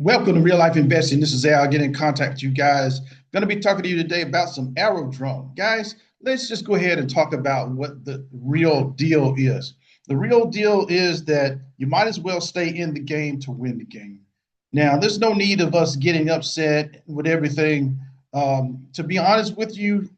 Welcome to Real Life Investing. This is Al. Get in contact with you guys. Going to be talking to you today about some Aerodrome. Guys, let's just go ahead and talk about what the real deal is. The real deal is that you might as well stay in the game to win the game. Now, there's no need of us getting upset with everything. To be honest with you,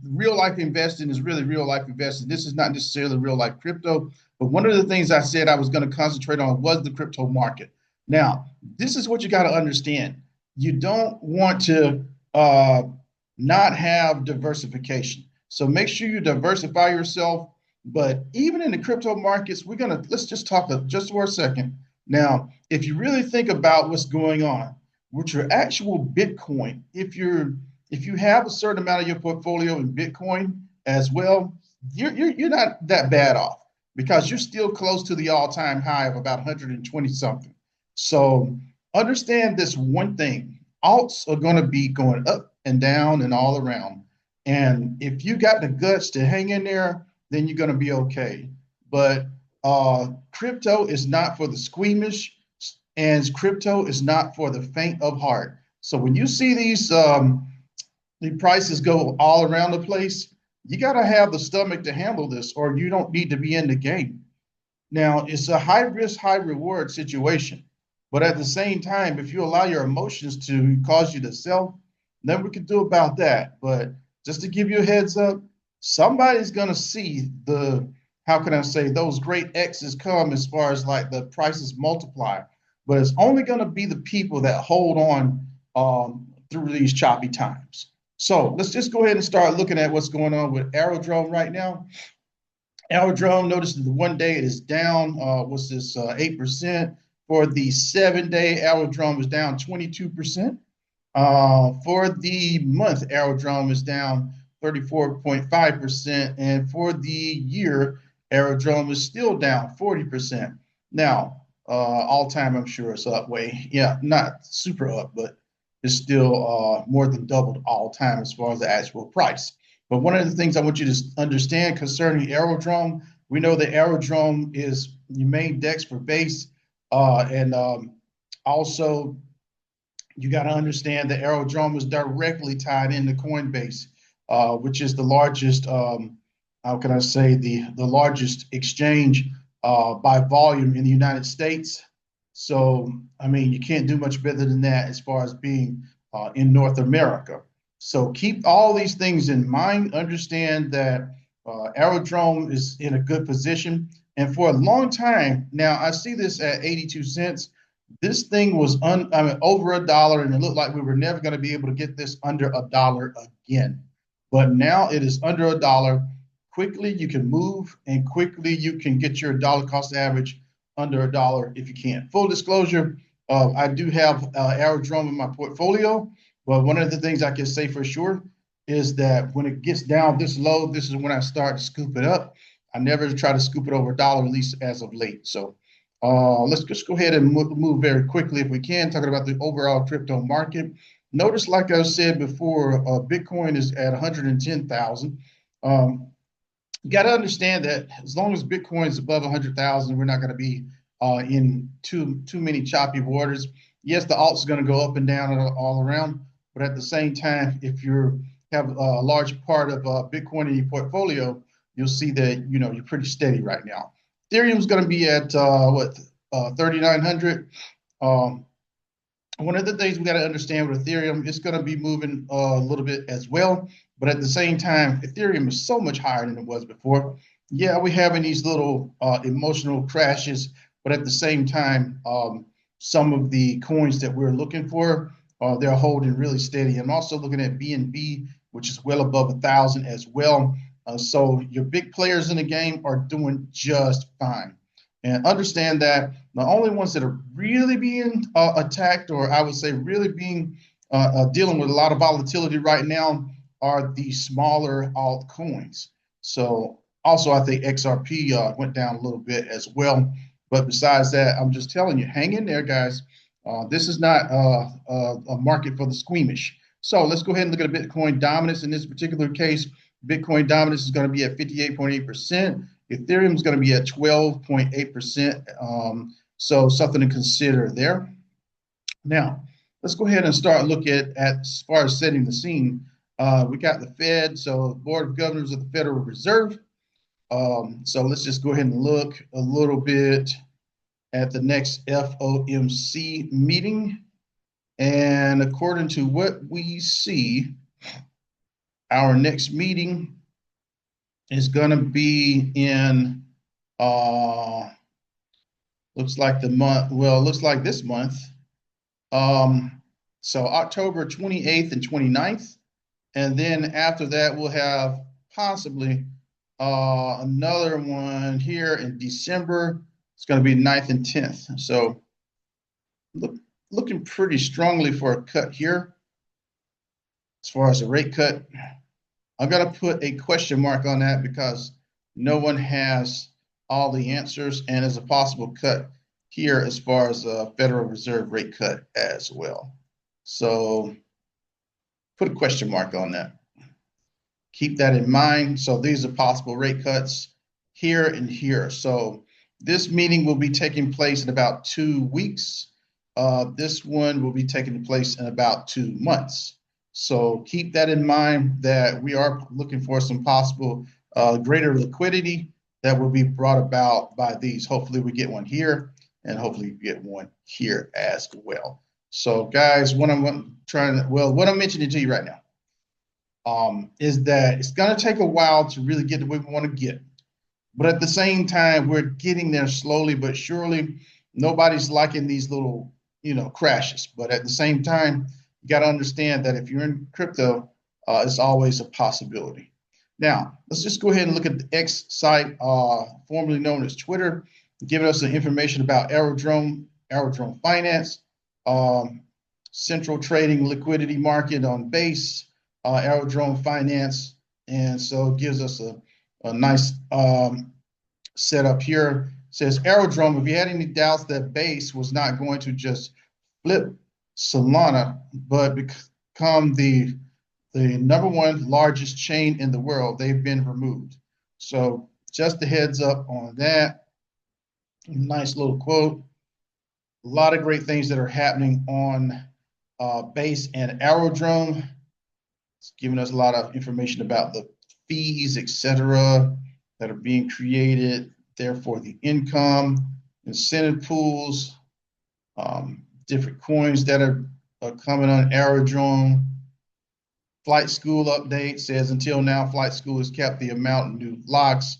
real life investing is really real life investing. This is not necessarily real life crypto, but one of the things I said I was going to concentrate on was the crypto market. Now, this is what you got to understand. You don't want to not have diversification. So make sure you diversify yourself. But even in the crypto markets, let's just talk just for a second. Now, if you really think about what's going on with your actual Bitcoin, if you have a certain amount of your portfolio in Bitcoin as well, you're not that bad off because you're still close to the all-time high of about 120 something. So understand this one thing, alts are going to be going up and down and all around. And if you got the guts to hang in there, then you're going to be okay. But crypto is not for the squeamish, and crypto is not for the faint of heart. So when you see the prices go all around the place, you got to have the stomach to handle this, or you don't need to be in the game. Now, it's a high risk, high reward situation. But at the same time, if you allow your emotions to cause you to sell, then we can do about that. But just to give you a heads up, somebody's going to see how can I say, those great X's come as far as like the prices multiply. But it's only going to be the people that hold on through these choppy times. So let's just go ahead and start looking at what's going on with Aerodrome right now. Aerodrome, notice that the 1 day it is down, 8%. For the 7-day, Aerodrome is down 22%. For the month, Aerodrome is down 34.5%. And for the year, Aerodrome is still down 40%. Now, all time, I'm sure it's up way. Yeah, not super up, but it's still more than doubled all time as far as the actual price. But one of the things I want you to understand concerning Aerodrome, we know that Aerodrome is the main DEX for base. And also, you got to understand that Aerodrome is directly tied into Coinbase, which is the largest, how can I say, the largest exchange by volume in the United States. So, I mean, you can't do much better than that as far as being in North America. So keep all these things in mind. Understand that Aerodrome is in a good position. And for a long time, now I see this at 82 cents. This thing was over $1, and it looked like we were never going to be able to get this under $1 again. But now it is under $1. Quickly you can move, and quickly you can get your dollar cost average under $1 if you can. Full disclosure, I do have Aerodrome in my portfolio, but one of the things I can say for sure is that when it gets down this low, this is when I start to scoop it up. I never try to scoop it over $1, at least as of late. So let's just go ahead and move very quickly if we can, talking about the overall crypto market. Notice, like I said before, Bitcoin is at 110,000. You got to understand that as long as Bitcoin is above 100,000, we're not going to be in too many choppy waters. Yes, the alts are going to go up and down all around, but at the same time, if you have a large part of Bitcoin in your portfolio, you'll see that you're pretty steady right now. Ethereum is going to be at 3,900. One of the things we got to understand with Ethereum, it's going to be moving a little bit as well, but at the same time, Ethereum is so much higher than it was before. Yeah, we're having these little emotional crashes, but at the same time, some of the coins that we're looking for, they're holding really steady. I'm also looking at BNB, which is well above 1,000 as well. So your big players in the game are doing just fine. And understand that the only ones that are really being attacked, or I would say really being dealing with a lot of volatility right now, are the smaller altcoins. So also, I think XRP went down a little bit as well. But besides that, I'm just telling you, hang in there, guys. This is not a market for the squeamish. So let's go ahead and look at Bitcoin dominance in this particular case. Bitcoin dominance is going to be at 58.8%. Ethereum is going to be at 12.8%. So something to consider there. Now, let's go ahead and start looking at as far as setting the scene. We got the Fed, so Board of Governors of the Federal Reserve. So let's just go ahead and look a little bit at the next FOMC meeting. And according to what we see, our next meeting is going to be in, looks like the month, well, it looks like this month. So October 28th and 29th. And then after that, we'll have possibly another one here in December. It's going to be 9th and 10th. So looking pretty strongly for a cut here. As far as a rate cut, I'm going to put a question mark on that because no one has all the answers, and there's a possible cut here as far as a Federal Reserve rate cut as well. So put a question mark on that. Keep that in mind. So these are possible rate cuts here and here. So this meeting will be taking place in about 2 weeks. This one will be taking place in about 2 months. So keep that in mind that we are looking for some possible greater liquidity that will be brought about by these. Hopefully we get one here, and hopefully we get one here as well. So guys, what I'm mentioning to you right now is that it's going to take a while to really get to where we want to get. But at the same time, we're getting there slowly but surely. Nobody's liking these little, crashes. But at the same time, you got to understand that if you're in crypto, it's always a possibility. Now, let's just go ahead and look at the X site, formerly known as Twitter, giving us some information about Aerodrome Finance, central trading liquidity market on base, Aerodrome Finance. And so it gives us a nice setup here. It says Aerodrome, if you had any doubts that base was not going to just flip Solana, but become the #1 largest chain in the world, they've been removed. So just a heads up on that. Nice little quote. A lot of great things that are happening on base and Aerodrome. It's giving us a lot of information about the fees, etc., that are being created, therefore the income, incentive pools, different coins that are coming on Aerodrome. Flight School update says until now, Flight School has kept the amount of new locks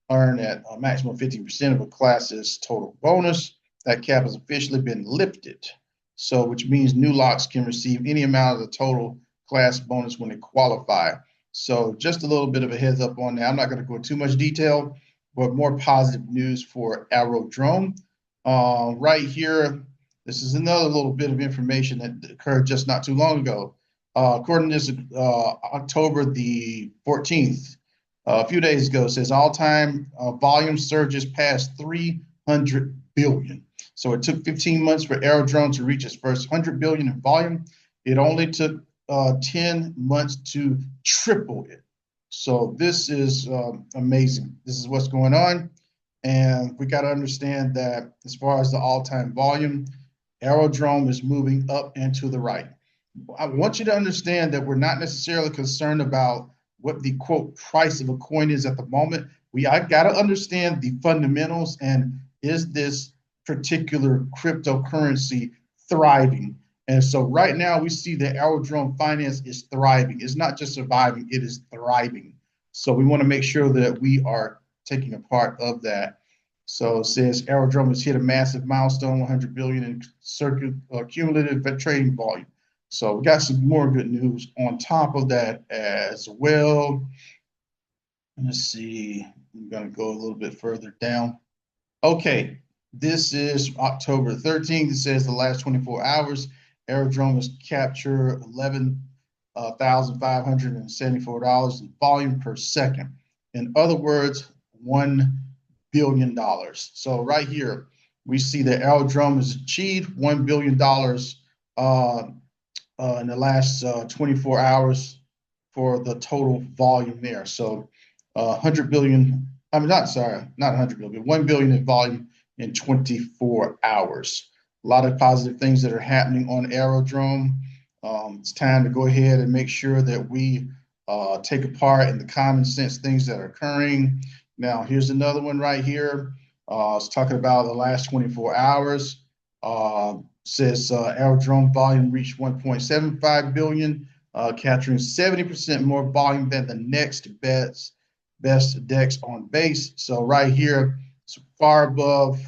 earned at a maximum 50% of a class's total bonus. That cap has officially been lifted. So, which means new locks can receive any amount of the total class bonus when they qualify. So just a little bit of a heads up on that. I'm not going to go into too much detail, but more positive news for Aerodrome. Right here, this is another little bit of information that occurred just not too long ago. According to this, October the 14th, a few days ago, it says all-time volume surges past 300 billion. So it took 15 months for Aerodrome to reach its first 100 billion in volume. It only took 10 months to triple it. So this is amazing. This is what's going on. And we got to understand that as far as the all-time volume, Aerodrome is moving up and to the right. I want you to understand that we're not necessarily concerned about what the quote price of a coin is at the moment. I got to understand the fundamentals, and is this particular cryptocurrency thriving? And so right now we see that Aerodrome Finance is thriving. It's not just surviving, it is thriving. So we want to make sure that we are taking a part of that. So it says Aerodrome has hit a massive milestone, 100 billion in cumulative trading volume. So we got some more good news on top of that as well. Let's see, I'm going to go a little bit further down. Okay, this is October 13th. It says the last 24 hours, Aerodrome has captured $11,574 in volume per second. In other words, $1 billion. So right here, we see that Aerodrome has achieved $1 billion in the last 24 hours for the total volume there. So 100 billion, I'm not 100 billion, 1 billion in volume in 24 hours. A lot of positive things that are happening on Aerodrome. It's time to go ahead and make sure that we take a part in the common sense things that are occurring. Now, here's another one right here. It's talking about the last 24 hours. Says Aerodrome volume reached 1.75 billion, capturing 70% more volume than the next best DEX on base. So right here, it's far above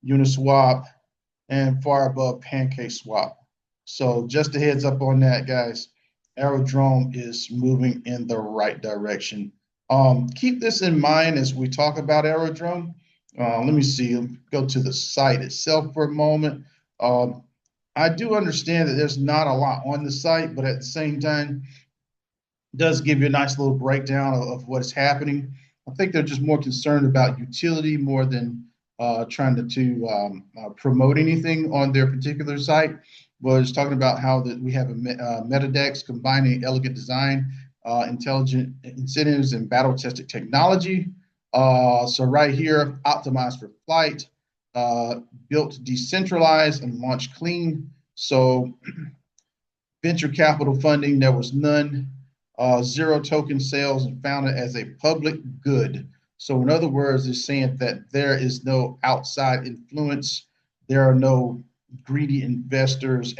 Uniswap and far above Pancake Swap. So just a heads up on that, guys. Aerodrome is moving in the right direction. Keep this in mind as we talk about Aerodrome. Let me see. Let me go to the site itself for a moment. I do understand that there's not a lot on the site, but at the same time, it does give you a nice little breakdown of what is happening. I think they're just more concerned about utility more than trying to promote anything on their particular site. Was talking about how that we have a MetaDex combining elegant design, intelligent incentives, and battle-tested technology. So right here, optimized for flight, built decentralized and launched clean. So venture capital funding, there was none. Zero token sales and founded as a public good. So in other words, it's saying that there is no outside influence. There are no greedy investors,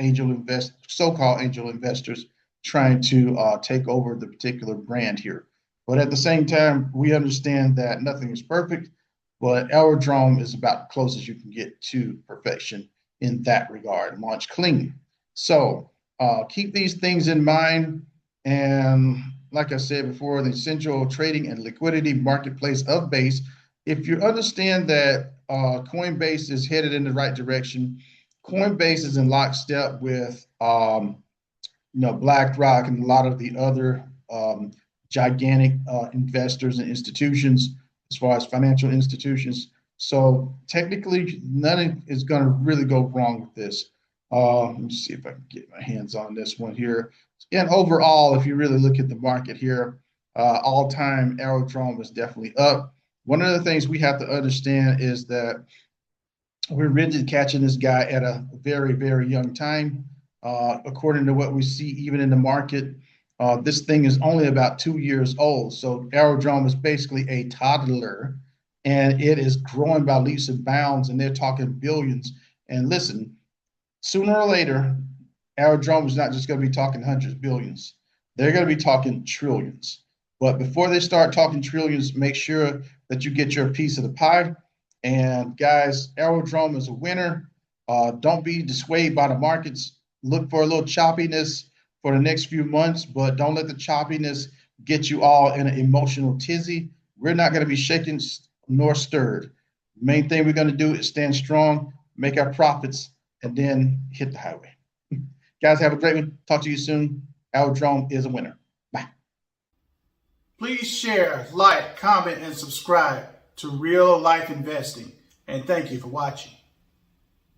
so-called angel investors trying to take over the particular brand here. But at the same time, we understand that nothing is perfect, but Aerodrome is about the closest you can get to perfection in that regard. Launch clean. So keep these things in mind. And like I said before, the central trading and liquidity marketplace of Base. If you understand that Coinbase is headed in the right direction, Coinbase is in lockstep with BlackRock and a lot of the other gigantic investors and institutions, as far as financial institutions. So technically, nothing is going to really go wrong with this. Let me see if I can get my hands on this one here. And overall, if you really look at the market here, all-time Aerodrome is definitely up. One of the things we have to understand is that we're really catching this guy at a very, very young time. According to what we see even in the market, this thing is only about 2 years old. So Aerodrome is basically a toddler, and it is growing by leaps and bounds, and they're talking billions. And listen, sooner or later, Aerodrome is not just going to be talking hundreds, billions. They're going to be talking trillions. But before they start talking trillions, make sure that you get your piece of the pie. And guys, Aerodrome is a winner. Don't be dissuaded by the markets. Look for a little choppiness for the next few months, but don't let the choppiness get you all in an emotional tizzy. We're not going to be shaken nor stirred. The main thing we're going to do is stand strong, make our profits, and then hit the highway. Guys, have a great one. Talk to you soon. Aerodrome is a winner. Bye. Please share, like, comment, and subscribe to Real Life Investing. And thank you for watching.